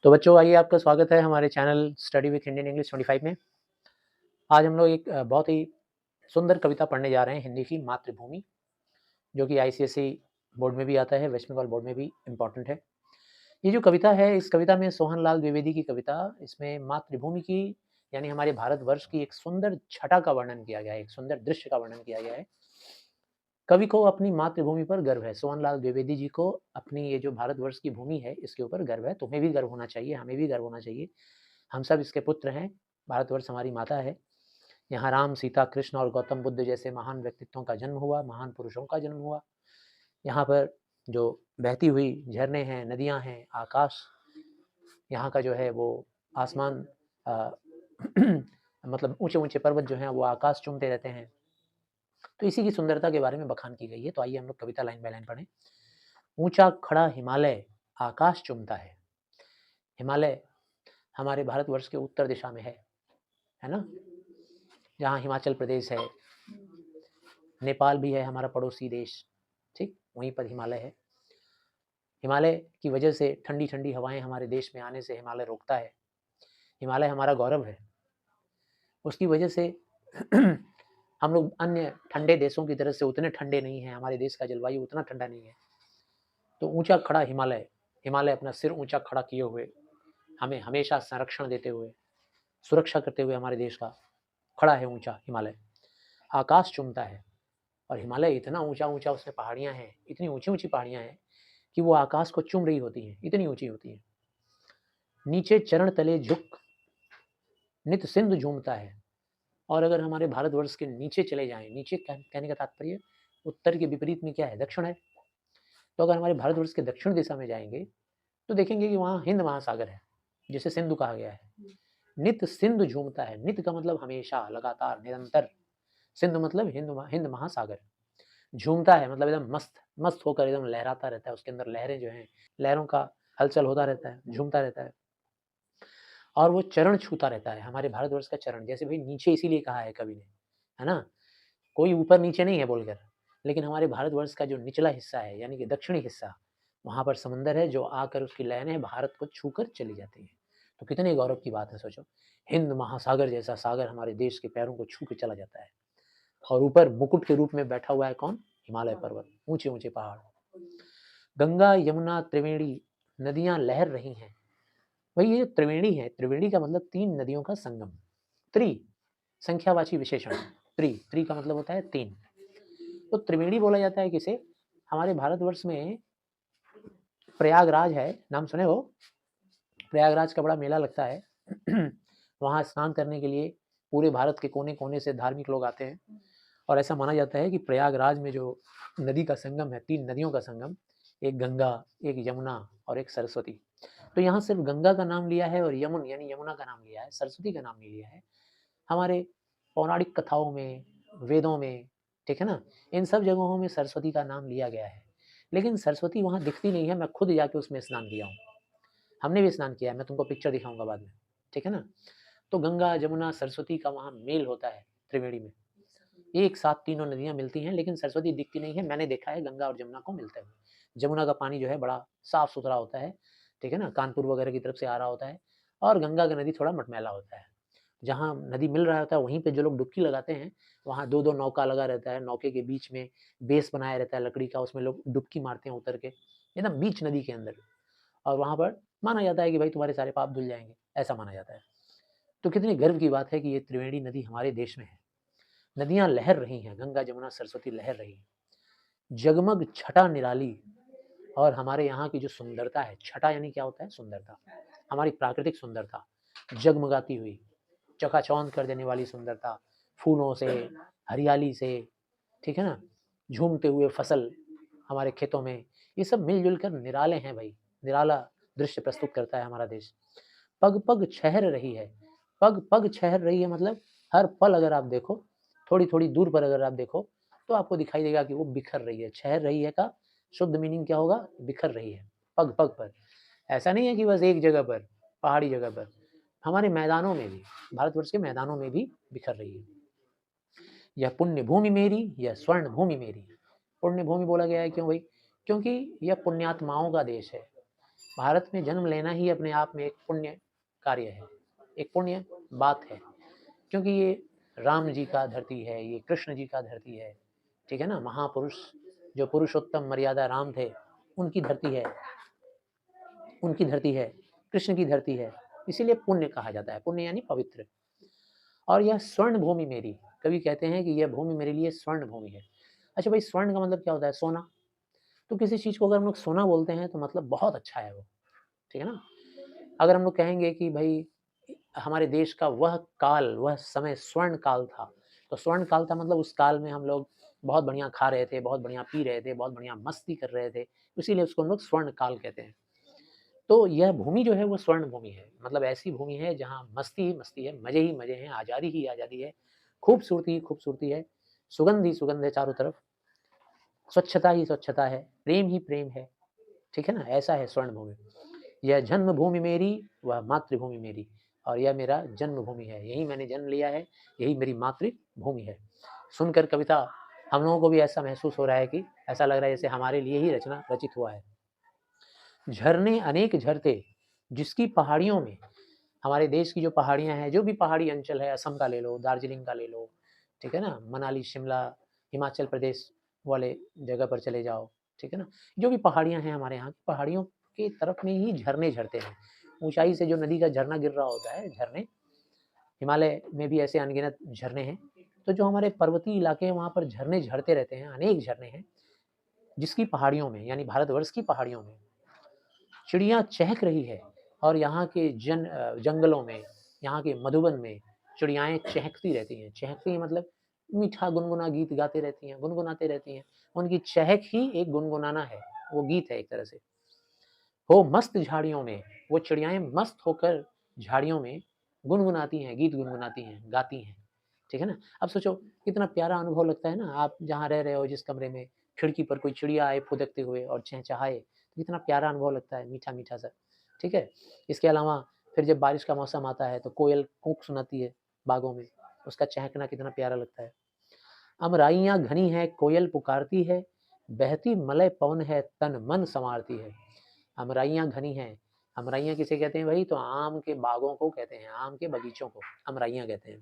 तो बच्चों आइए आपका स्वागत है हमारे channel study with Indian English 25 में। आज हम लोग एक बहुत ही सुंदर कविता पढ़ने जा रहे हैं हिंदी की मातृभूमि, जो कि आईसीएसई बोर्ड में भी आता है, वेस्ट बंगाल बोर्ड में भी इम्पोर्टेंट है। ये जो कविता है, इस कविता में सोहन लाल द्विवेदी की कविता, इसमें मातृभूमि की यानी हमारे भारतवर्ष की एक सुंदर छटा का वर्णन किया गया है, एक सुंदर दृश्य का वर्णन किया गया है। कवि को अपनी मातृभूमि पर गर्व है। सोहन लाल द्विवेदी जी को अपनी ये जो भारतवर्ष की भूमि है इसके ऊपर गर्व है। तुम्हें भी गर्व होना चाहिए, हमें भी गर्व होना चाहिए। हम सब इसके पुत्र हैं। भारतवर्ष हमारी माता है। यहाँ राम, सीता, कृष्ण और गौतम बुद्ध जैसे महान व्यक्तित्वों का जन्म हुआ, महान पुरुषों का जन्म हुआ। यहाँ पर जो बहती हुई झरने हैं, नदियाँ हैं, आकाश, यहाँ का जो है वो आसमान, मतलब ऊंचे-ऊंचे पर्वत जो हैं वो आकाश चूमते रहते हैं। तो इसी की सुंदरता के बारे में बखान की गई है। तो आइए हम लोग कविता लाइन बाय लाइन पढ़ें। ऊंचा खड़ा हिमालय आकाश चूमता है। हिमालय हमारे भारतवर्ष के उत्तर दिशा में है ना? जहाँ हिमाचल प्रदेश है, नेपाल भी है हमारा पड़ोसी देश, ठीक? वहीं पर हिमालय है। हिमालय की वजह से ठंडी-ठंडी हवाएं हमारे देश में आने से हिमालय रोकता है। हिमालय हमारा गौरव है। उसकी वजह से हम लोग अन्य ठंडे देशों की तरह से उतने ठंडे नहीं हैं, हमारे देश का जलवायु उतना ठंडा नहीं है। तो ऊंचा खड़ा हिमालय, हिमालय अपना सिर ऊंचा खड़ा किए हुए हमें हमेशा संरक्षण देते हुए, सुरक्षा करते हुए हमारे देश का खड़ा है ऊंचा हिमालय। आकाश चूमता है और हिमालय इतना ऊंचा-ऊंचा, उसमें पहाड़ियाँ हैं, इतनी ऊँची-ऊँची पहाड़ियाँ हैं कि वो आकाश को चूम रही होती हैं, इतनी ऊँची होती हैं। नीचे चरण तले झुक नित सिंधु झूमता है। और अगर हमारे भारतवर्ष के नीचे चले जाएँ, नीचे कहने का तात्पर्य उत्तर के विपरीत में क्या है? दक्षिण है। तो अगर हमारे भारतवर्ष के दक्षिण दिशा में जाएँगे, तो देखेंगे कि वहाँ हिंद महासागर है, जिसे सिंधु कहा गया है। नित सिंधु झूमता है। नित का मतलब हमेशा, लगातार, निरंतर। सिंधु मतलब हिंद महासागर। झूमता है मतलब एकदम मस्त मस्त होकर एकदम लहराता रहता है। उसके अंदर लहरें जो हैं, लहरों का हलचल होता रहता है, झूमता रहता है। और वो चरण छूता रहता है, हमारे भारतवर्ष का चरण। जैसे भाई नीचे इसीलिए कहा है कवि ने, है ना? कोई ऊपर-नीचे नहीं है बोलकर, लेकिन हमारे भारतवर्ष का जो निचला हिस्सा है, यानी कि दक्षिणी हिस्सा, वहाँ पर समुंदर है जो आकर उसकी लहरें भारत को छूकर चली जाती हैं। तो कितने गौरव की बात है सोचो। हिंद महासागर जैसा सागर हमारे देश के पैरों को छू के चला जाता है। और ऊपर मुकुट के रूप में बैठा हुआ है कौन? हिमालय पर्वत, ऊँचे-ऊँचे पहाड़। गंगा, यमुना, त्रिवेणी नदियाँ लहर रही हैं। भाई ये त्रिवेणी है, त्रिवेणी का मतलब 3 नदियों का संगम। त्रि संख्यावाची विशेषण, त्रि का मतलब होता है 3। तो त्रिवेणी बोला जाता है किसे? हमारे भारतवर्ष में प्रयागराज है, नाम सुने हो? प्रयागराज का बड़ा मेला लगता है। वहाँ स्नान करने के लिए पूरे भारत के कोने-कोने से धार्मिक लोग आते हैं। और ऐसा माना जाता है कि प्रयागराज में जो नदी का संगम है, 3 नदियों का संगम, एक गंगा, एक यमुना और एक सरस्वती। तो यहाँ सिर्फ गंगा का नाम लिया है और यमुन यानी यमुना का नाम लिया है, सरस्वती का नाम नहीं लिया है। हमारे पौराणिक कथाओं में, वेदों में, ठीक है ना? इन सब जगहों में सरस्वती का नाम लिया गया है। लेकिन सरस्वती वहाँ दिखती नहीं है, मैं खुद जाके उसमें स्नान किया हूँ। हमने भी स्नान किया है, मैं तुमको पिक्चर दिखाऊँगा बाद में, ठीक है ना? तो गंगा, जमुना, सरस्वती का वहाँ मेल होता है त्रिवेणी में। एक साथ तीनों नदियाँ मिलती हैं, लेकिन सरस्वती दिखती नहीं है। मैंने देखा है गंगा और जमुना को मिलते हुए। जमुना का पानी जो है बड़ा साफ-सुथरा होता है, ठीक है ना? कानपुर वगैरह की तरफ से आ रहा होता है और गंगा का नदी थोड़ा मटमैला होता है। जहाँ नदी मिल रहा होता है वहीं पे जो लोग डुबकी लगाते हैं, वहाँ 2-2 नौका लगा रहता है, नौके के बीच में बेस बनाया रहता है लकड़ी का, उसमें लोग डुबकी मारते हैं उतर के, एकदम बीच नदी के अंदर। और वहाँ पर माना जाता है कि भाई तुम्हारे सारे पाप धुल जाएँगे, ऐसा माना जाता है। तो कितनी गर्व की बात है कि ये त्रिवेणी नदी हमारे देश में है। नदियाँ लहर रही हैं, गंगा, जमुना, सरस्वती लहर रही हैं। जगमग छटा निराली और हमारे यहाँ की जो सुंदरता है, छटा यानी क्या होता है? सुंदरता। हमारी प्राकृतिक सुंदरता, जगमगाती हुई, चकाचौंध कर देने वाली सुंदरता, फूलों से, हरियाली से, ठीक है ना? झूमते हुए फसल हमारे खेतों में, ये सब मिल-जुल कर निराले हैं भई, निराला दृश्य प्रस्तुत करता है हमारा देश। पग-पग छहर रही है, पग-पग छहर रही है मतलब हर पल अगर आप देखो, थोड़ी-थोड़ी दूर पर अगर आप देखो, तो आपको दिखाई देगा कि वो बिखर रही है। छहर रही है का शुद्ध मीनिंग क्या होगा? बिखर रही है, पग-पग पर। ऐसा नहीं है कि बस एक जगह पर, पहाड़ी जगह पर, हमारे मैदानों में भी, भारतवर्ष के मैदानों में भी बिखर रही है। यह पुण्य भूमि मेरी, यह स्वर्ण भूमि मेरी। पुण्य भूमि बोला गया है क्यों भाई? क्योंकि यह पुण्यात्माओं का देश है। भारत में जन्म लेना ही अपने आप में एक पुण्य कार्य है, एक पुण्य बात है, क्योंकि ये राम जी का धरती है, ये कृष्ण जी का धरती है, ठीक है ना। महापुरुष जो पुरुषोत्तम मर्यादा राम थे, उनकी धरती है, उनकी धरती है, कृष्ण की धरती है, इसीलिए पुण्य कहा जाता है। पुण्य यानी पवित्र। और यह स्वर्ण भूमि मेरी, कवि कहते हैं कि यह भूमि मेरे लिए स्वर्ण भूमि है। अच्छा भाई, स्वर्ण का मतलब क्या होता है? सोना। तो किसी चीज़ को अगर हम लोग सोना बोलते हैं तो मतलब बहुत अच्छा है वो, ठीक है ना। अगर हम लोग कहेंगे कि भाई हमारे देश का वह काल, वह समय स्वर्ण काल था, तो स्वर्ण काल था मतलब उस काल में हम लोग बहुत बढ़िया खा रहे थे, बहुत बढ़िया पी रहे थे, बहुत बढ़िया मस्ती कर रहे थे, इसीलिए उसको हम लोग स्वर्ण काल कहते हैं। तो यह भूमि जो है वो स्वर्ण भूमि है, मतलब ऐसी भूमि है जहाँ मस्ती ही मस्ती है, मज़े ही मज़े हैं, आज़ादी ही आज़ादी है, खूबसूरती ही खूबसूरती है, सुगंध ही सुगंध है चारों तरफ, स्वच्छता ही स्वच्छता है, प्रेम ही प्रेम है, ठीक है ना। ऐसा है स्वर्ण भूमि। यह जन्मभूमि मेरी, वह मातृभूमि मेरी, और यह मेरा जन्मभूमि है, यही मैंने जन्म लिया है, यही मेरी मातृभूमि है। सुनकर कविता हम लोगों को भी ऐसा महसूस हो रहा है कि ऐसा लग रहा है जैसे हमारे लिए ही रचना रचित हुआ है। झरने अनेक झरते जिसकी पहाड़ियों में, हमारे देश की जो पहाड़ियाँ हैं, जो भी पहाड़ी अंचल है, असम का ले लो, दार्जिलिंग का ले लो, ठीक है ना, मनाली, शिमला, हिमाचल प्रदेश वाले जगह पर चले जाओ, ठीक है ना। जो भी पहाड़ियाँ हैं हमारे यहाँ की, पहाड़ियों की तरफ में ही झरने झरते हैं। ऊँचाई से जो नदी का झरना गिर रहा होता है, झरने, हिमालय में भी ऐसे अनगिनत झरने हैं। तो जो हमारे पर्वतीय इलाके हैं वहाँ पर झरने झरते रहते हैं, अनेक झरने हैं, जिसकी पहाड़ियों में यानी भारतवर्ष की पहाड़ियों में चिड़िया चहक रही है। और यहाँ के जंगलों में, यहाँ के मधुबन में चिड़ियाएँ चहकती रहती हैं। चहकती हैं मतलब मीठा गुनगुना गीत गाते रहती हैं, गुनगुनाते रहती हैं। उनकी चहक ही एक गुनगुनाना है, वो गीत है एक तरह से। हो मस्त झाड़ियों में, वो चिड़ियाएँ मस्त होकर झाड़ियों में गुनगुनाती हैं, गीत गुनगुनाती हैं, गाती हैं, ठीक है ना। अब सोचो कितना प्यारा अनुभव लगता है ना, आप जहाँ रह रहे हो जिस कमरे में, खिड़की पर कोई चिड़िया आए फुदकते हुए और चहचहाए, तो कितना प्यारा अनुभव लगता है, मीठा-मीठा सा, ठीक है। इसके अलावा फिर जब बारिश का मौसम आता है तो कोयल कूक सुनाती है बागों में, उसका चहकना कितना प्यारा लगता है। अमराइयाँ घनी है, कोयल पुकारती है, बहती मलय पवन है, तन मन संवारती है। अमराइयाँ घनी हैं, अमराइयाँ किसे कहते हैं भाई? तो आम के बागों को कहते हैं, आम के बगीचों को अमराइयाँ कहते हैं।